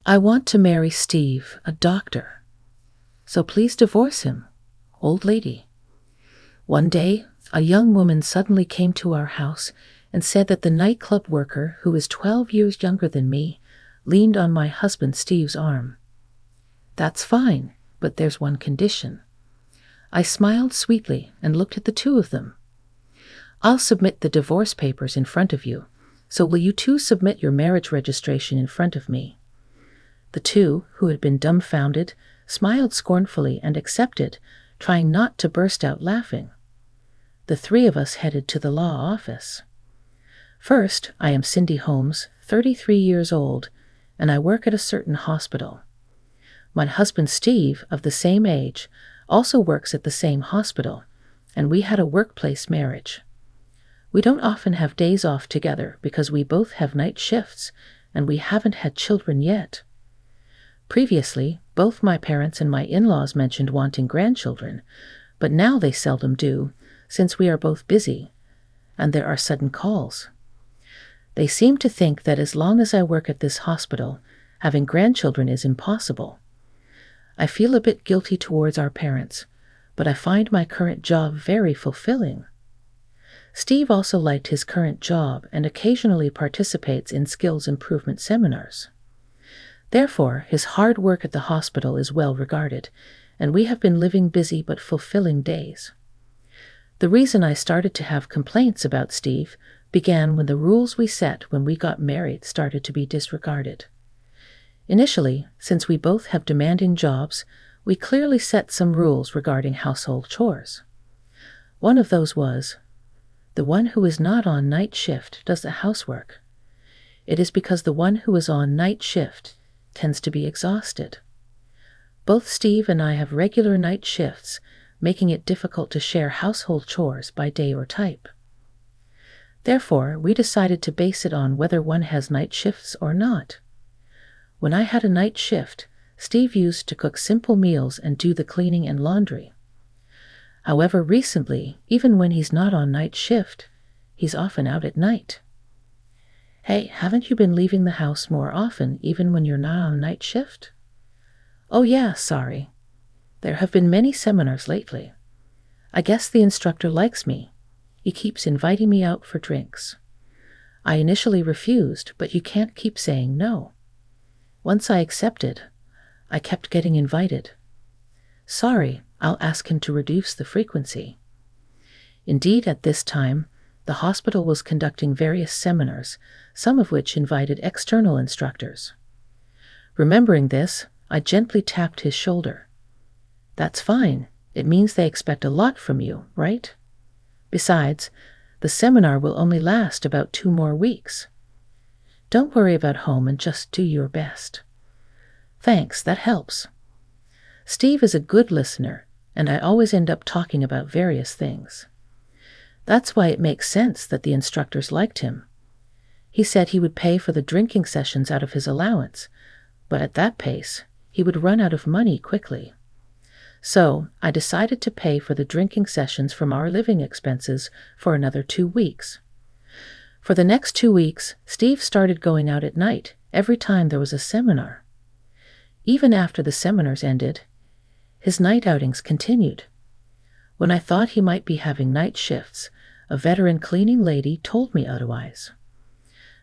I want to marry Steve, a doctor. So please divorce him, old lady. One day, a young woman suddenly came to our house and said that the nightclub worker, who is 12 years younger than me, leaned on my husband Steve's arm. That's fine, but there's one condition. I smiled sweetly and looked at the two of them. I'll submit the divorce papers in front of you, so will you two submit your marriage registration in front of me? The two, who had been dumbfounded, smiled scornfully and accepted, trying not to burst out laughing. The three of us headed to the law office. First, I am Cindy Holmes, 33 years old, and I work at a certain hospital. My husband Steve, of the same age, also works at the same hospital, and we had a workplace marriage. We don't often have days off together because we both have night shifts, and we haven't had children yet. Previously, both my parents and my in-laws mentioned wanting grandchildren, but now they seldom do, since we are both busy, and there are sudden calls. They seem to think that as long as I work at this hospital, having grandchildren is impossible. I feel a bit guilty towards our parents, but I find my current job very fulfilling. Steve also liked his current job and occasionally participates in skills improvement seminars. Therefore, his hard work at the hospital is well regarded, and we have been living busy but fulfilling days. The reason I started to have complaints about Steve began when the rules we set when we got married started to be disregarded. Initially, since we both have demanding jobs, we clearly set some rules regarding household chores. One of those was, the one who is not on night shift does the housework. It is because the one who is on night shift tends to be exhausted. Both Steve and I have regular night shifts, making it difficult to share household chores by day or type. Therefore, we decided to base it on whether one has night shifts or not. When I had a night shift, Steve used to cook simple meals and do the cleaning and laundry. However, recently, even when he's not on night shift, he's often out at night. Hey, haven't you been leaving the house more often even when you're not on night shift? Oh yeah, sorry. There have been many seminars lately. I guess the instructor likes me. He keeps inviting me out for drinks. I initially refused, but you can't keep saying no. Once I accepted, I kept getting invited. Sorry, I'll ask him to reduce the frequency. Indeed, at this time, the hospital was conducting various seminars, some of which invited external instructors. Remembering this, I gently tapped his shoulder. That's fine. It means they expect a lot from you, right? Besides, the seminar will only last about 2 more weeks. Don't worry about home and just do your best. Thanks, that helps. Steve is a good listener, and I always end up talking about various things. That's why it makes sense that the instructors liked him. He said he would pay for the drinking sessions out of his allowance, but at that pace, he would run out of money quickly. So, I decided to pay for the drinking sessions from our living expenses for another 2 weeks. For the next 2 weeks, Steve started going out at night every time there was a seminar. Even after the seminars ended, his night outings continued. When I thought he might be having night shifts, a veteran cleaning lady told me otherwise.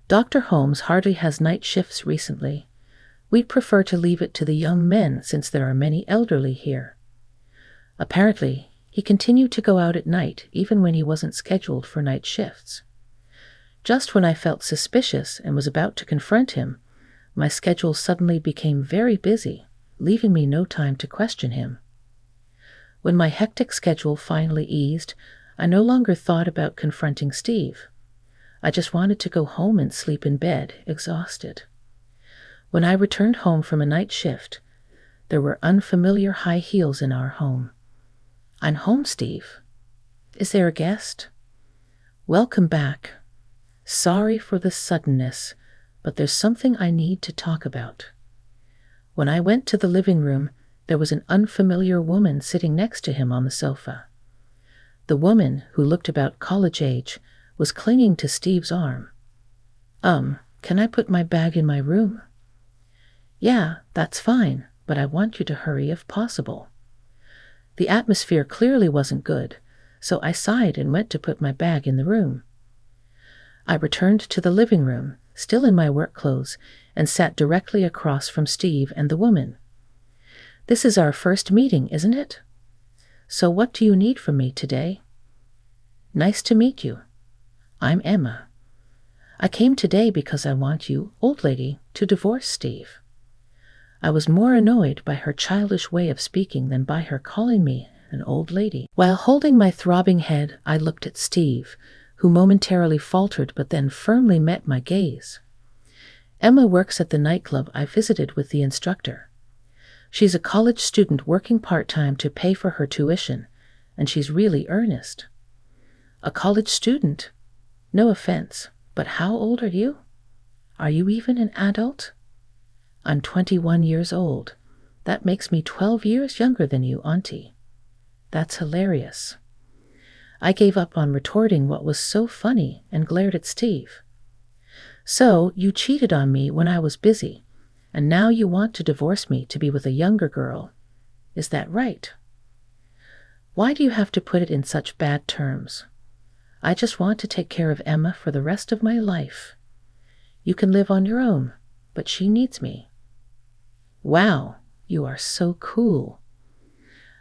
Dr. Holmes hardly has night shifts recently. We'd prefer to leave it to the young men since there are many elderly here. Apparently, he continued to go out at night even when he wasn't scheduled for night shifts. Just when I felt suspicious and was about to confront him, my schedule suddenly became very busy, leaving me no time to question him. When my hectic schedule finally eased, I no longer thought about confronting Steve. I just wanted to go home and sleep in bed, exhausted. When I returned home from a night shift, there were unfamiliar high heels in our home. I'm home, Steve. Is there a guest? Welcome back. Sorry for the suddenness, but there's something I need to talk about. When I went to the living room, there was an unfamiliar woman sitting next to him on the sofa. The woman, who looked about college age, was clinging to Steve's arm. Can I put my bag in my room? Yeah, that's fine, but I want you to hurry if possible. The atmosphere clearly wasn't good, so I sighed and went to put my bag in the room. I returned to the living room, still in my work clothes, and sat directly across from Steve and the woman. This is our first meeting, isn't it? So what do you need from me today? Nice to meet you. I'm Emma. I came today because I want you, old lady, to divorce Steve. I was more annoyed by her childish way of speaking than by her calling me an old lady. While holding my throbbing head, I looked at Steve, who momentarily faltered but then firmly met my gaze. Emma works at the nightclub I visited with the instructor. She's a college student working part-time to pay for her tuition, and she's really earnest. A college student? No offense, but how old are you? Are you even an adult? I'm 21 years old. That makes me 12 years younger than you, Auntie. That's hilarious. I gave up on retorting what was so funny and glared at Steve. So, you cheated on me when I was busy, and now you want to divorce me to be with a younger girl. Is that right? Why do you have to put it in such bad terms? I just want to take care of Emma for the rest of my life. You can live on your own, but she needs me. Wow, you are so cool.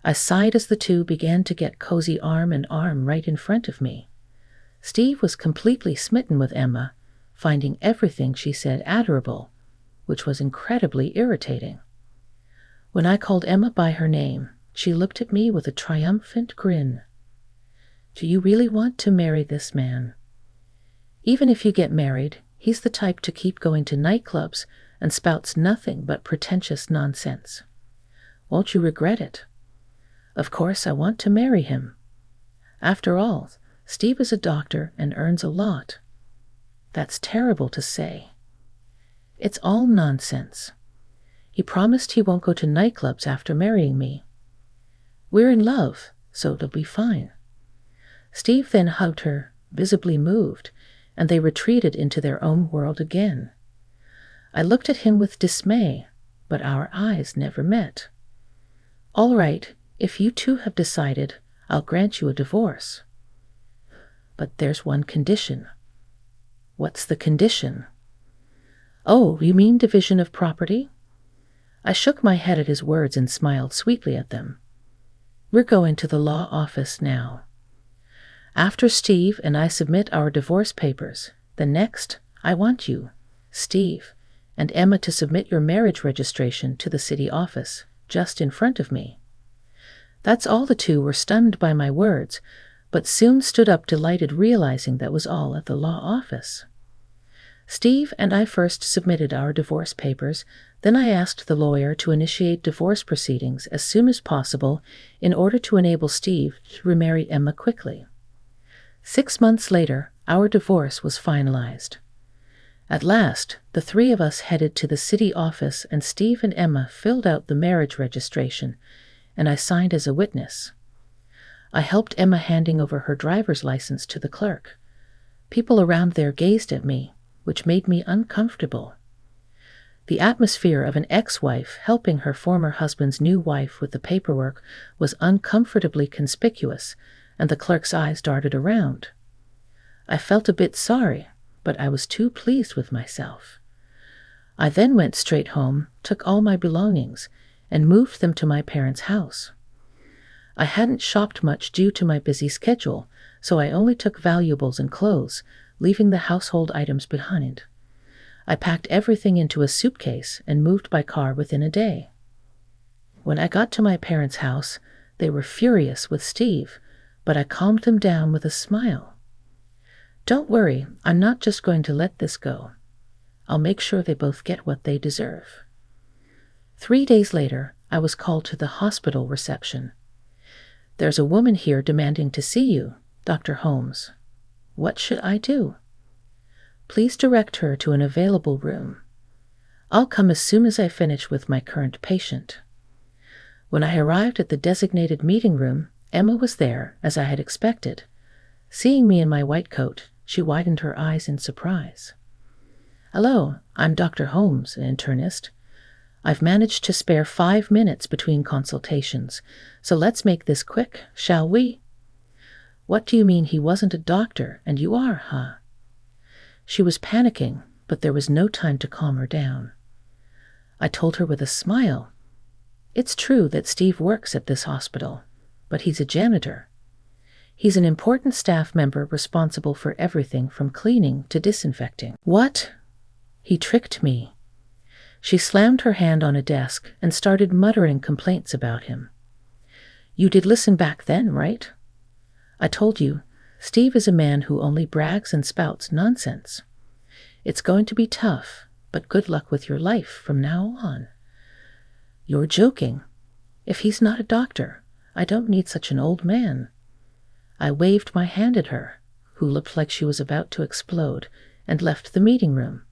I sighed as the two began to get cozy arm in arm right in front of me. Steve was completely smitten with Emma, finding everything she said adorable, which was incredibly irritating. When I called Emma by her name, she looked at me with a triumphant grin. Do you really want to marry this man? Even if you get married, he's the type to keep going to nightclubs and spouts nothing but pretentious nonsense. Won't you regret it? Of course I want to marry him. After all, Steve is a doctor and earns a lot. That's terrible to say. It's all nonsense. He promised he won't go to nightclubs after marrying me. We're in love, so it'll be fine. Steve then hugged her, visibly moved, and they retreated into their own world again. I looked at him with dismay, but our eyes never met. All right, if you two have decided, I'll grant you a divorce. But there's one condition. What's the condition? Oh, you mean division of property? I shook my head at his words and smiled sweetly at them. We're going to the law office now. After Steve and I submit our divorce papers, then next, I want you, Steve, and Emma to submit your marriage registration to the city office, just in front of me. That's all. The two were stunned by my words, but soon stood up delighted, realizing that was all at the law office. Steve and I first submitted our divorce papers, then I asked the lawyer to initiate divorce proceedings as soon as possible in order to enable Steve to remarry Emma quickly. 6 months later, our divorce was finalized. At last, the three of us headed to the city office and Steve and Emma filled out the marriage registration, and I signed as a witness. I helped Emma handing over her driver's license to the clerk. People around there gazed at me, which made me uncomfortable. The atmosphere of an ex-wife helping her former husband's new wife with the paperwork was uncomfortably conspicuous, and the clerk's eyes darted around. I felt a bit sorry, but I was too pleased with myself. I then went straight home, took all my belongings, and moved them to my parents' house. I hadn't shopped much due to my busy schedule, so I only took valuables and clothes, leaving the household items behind. I packed everything into a suitcase and moved by car within a day. When I got to my parents' house, they were furious with Steve, but I calmed them down with a smile. Don't worry, I'm not just going to let this go. I'll make sure they both get what they deserve. 3 days later, I was called to the hospital reception. There's a woman here demanding to see you, Dr. Holmes. What should I do? Please direct her to an available room. I'll come as soon as I finish with my current patient. When I arrived at the designated meeting room, Emma was there, as I had expected. Seeing me in my white coat, she widened her eyes in surprise. Hello, I'm Dr. Holmes, an internist. I've managed to spare 5 minutes between consultations, so let's make this quick, shall we? What do you mean he wasn't a doctor, and you are, huh? She was panicking, but there was no time to calm her down. I told her with a smile, "It's true that Steve works at this hospital, but he's a janitor. He's an important staff member responsible for everything from cleaning to disinfecting." What? He tricked me. She slammed her hand on a desk and started muttering complaints about him. You did listen back then, right? I told you, Steve is a man who only brags and spouts nonsense. It's going to be tough, but good luck with your life from now on. You're joking. If he's not a doctor, I don't need such an old man. I waved my hand at her, who looked like she was about to explode, and left the meeting room.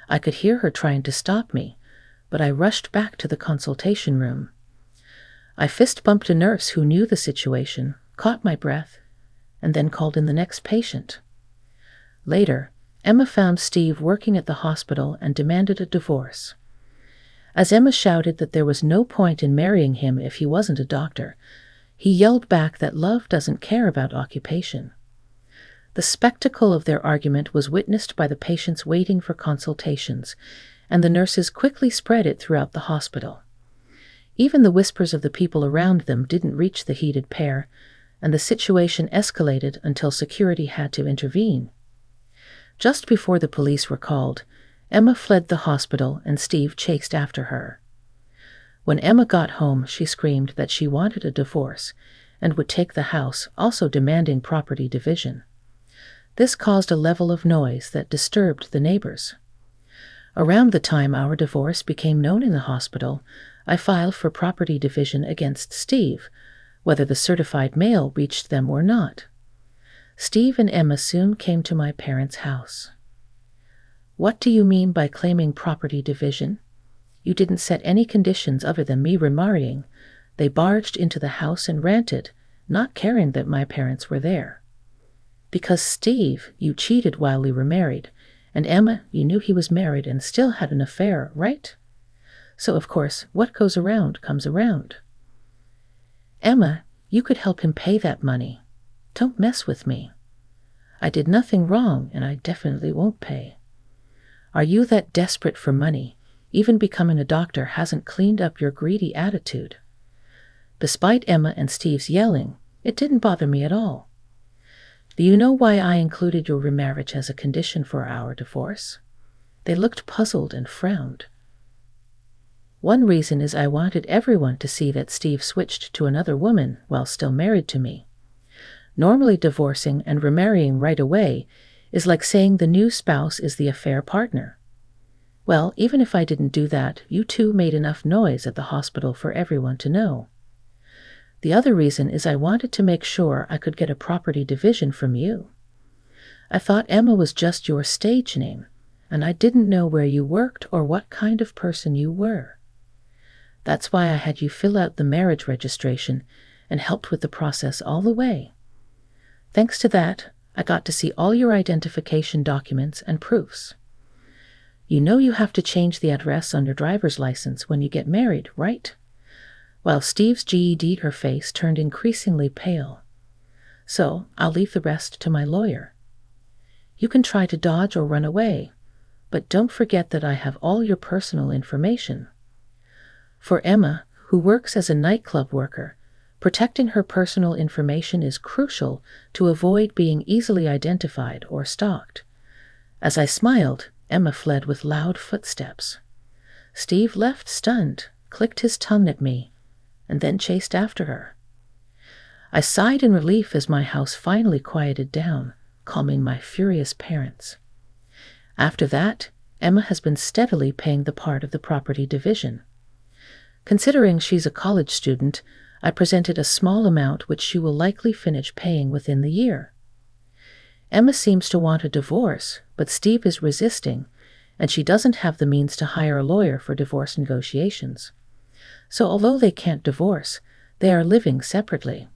I could hear her trying to stop me, but I rushed back to the consultation room. I fist-bumped a nurse who knew the situation, caught my breath, and then called in the next patient. Later, Emma found Steve working at the hospital and demanded a divorce. As Emma shouted that there was no point in marrying him if he wasn't a doctor, he yelled back that love doesn't care about occupation. The spectacle of their argument was witnessed by the patients waiting for consultations, and the nurses quickly spread it throughout the hospital. Even the whispers of the people around them didn't reach the heated pair, and the situation escalated until security had to intervene. Just before the police were called, Emma fled the hospital and Steve chased after her. When Emma got home, she screamed that she wanted a divorce and would take the house, also demanding property division. This caused a level of noise that disturbed the neighbors. Around the time our divorce became known in the hospital, I filed for property division against Steve, whether the certified mail reached them or not. Steve and Emma soon came to my parents' house. What do you mean by claiming property division? You didn't set any conditions other than me remarrying. They barged into the house and ranted, not caring that my parents were there. Because Steve, you cheated while we were married, and Emma, you knew he was married and still had an affair, right? So, of course, what goes around comes around. Emma, you could help him pay that money. Don't mess with me. I did nothing wrong, and I definitely won't pay. Are you that desperate for money? Even becoming a doctor hasn't cleaned up your greedy attitude. Despite Emma and Steve's yelling, it didn't bother me at all. Do you know why I included your remarriage as a condition for our divorce? They looked puzzled and frowned. One reason is I wanted everyone to see that Steve switched to another woman while still married to me. Normally, divorcing and remarrying right away is like saying the new spouse is the affair partner. Well, even if I didn't do that, you two made enough noise at the hospital for everyone to know. The other reason is I wanted to make sure I could get a property division from you. I thought Emma was just your stage name, and I didn't know where you worked or what kind of person you were. That's why I had you fill out the marriage registration and helped with the process all the way. Thanks to that, I got to see all your identification documents and proofs. You know you have to change the address on your driver's license when you get married, right? While Steve's GED, her face turned increasingly pale. So, I'll leave the rest to my lawyer. You can try to dodge or run away, but don't forget that I have all your personal information. For Emma, who works as a nightclub worker, protecting her personal information is crucial to avoid being easily identified or stalked. As I smiled, Emma fled with loud footsteps. Steve left stunned, clicked his tongue at me, and then chased after her. I sighed in relief as my house finally quieted down, calming my furious parents. After that, Emma has been steadily paying the part of the property division. Considering she's a college student, I presented a small amount which she will likely finish paying within the year. Emma seems to want a divorce, but Steve is resisting, and she doesn't have the means to hire a lawyer for divorce negotiations. So although they can't divorce, they are living separately.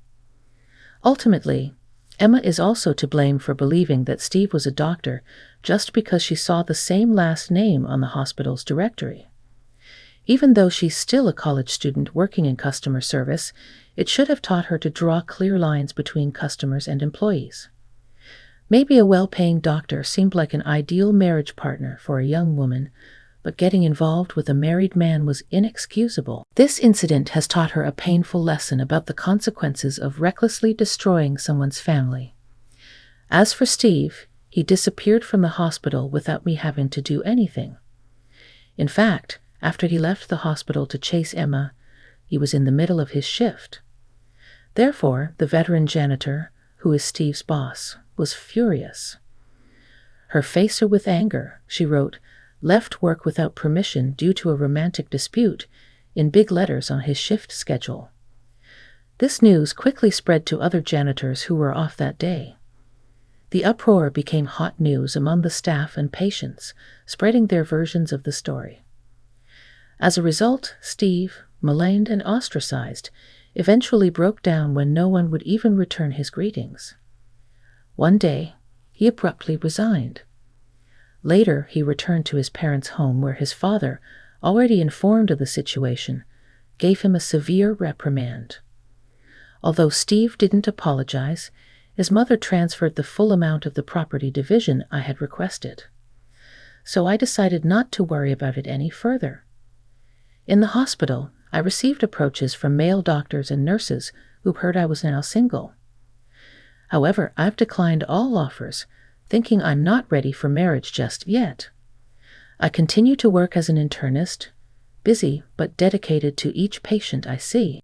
Ultimately, Emma is also to blame for believing that Steve was a doctor just because she saw the same last name on the hospital's directory. Even though she's still a college student working in customer service, it should have taught her to draw clear lines between customers and employees. Maybe a well-paying doctor seemed like an ideal marriage partner for a young woman, but getting involved with a married man was inexcusable. This incident has taught her a painful lesson about the consequences of recklessly destroying someone's family. As for Steve, he disappeared from the hospital without me having to do anything. In fact, after he left the hospital to chase Emma, he was in the middle of his shift. Therefore, the veteran janitor, who is Steve's boss, was furious. Her facer with anger, she wrote, "Left work without permission due to a romantic dispute," in big letters on his shift schedule. This news quickly spread to other janitors who were off that day. The uproar became hot news among the staff and patients, spreading their versions of the story. As a result, Steve, maligned and ostracized, eventually broke down when no one would even return his greetings. One day, he abruptly resigned. Later, he returned to his parents' home where his father, already informed of the situation, gave him a severe reprimand. Although Steve didn't apologize, his mother transferred the full amount of the property division I had requested. So I decided not to worry about it any further. In the hospital, I received approaches from male doctors and nurses who heard I was now single. However, I've declined all offers, thinking I'm not ready for marriage just yet. I continue to work as an internist, busy but dedicated to each patient I see.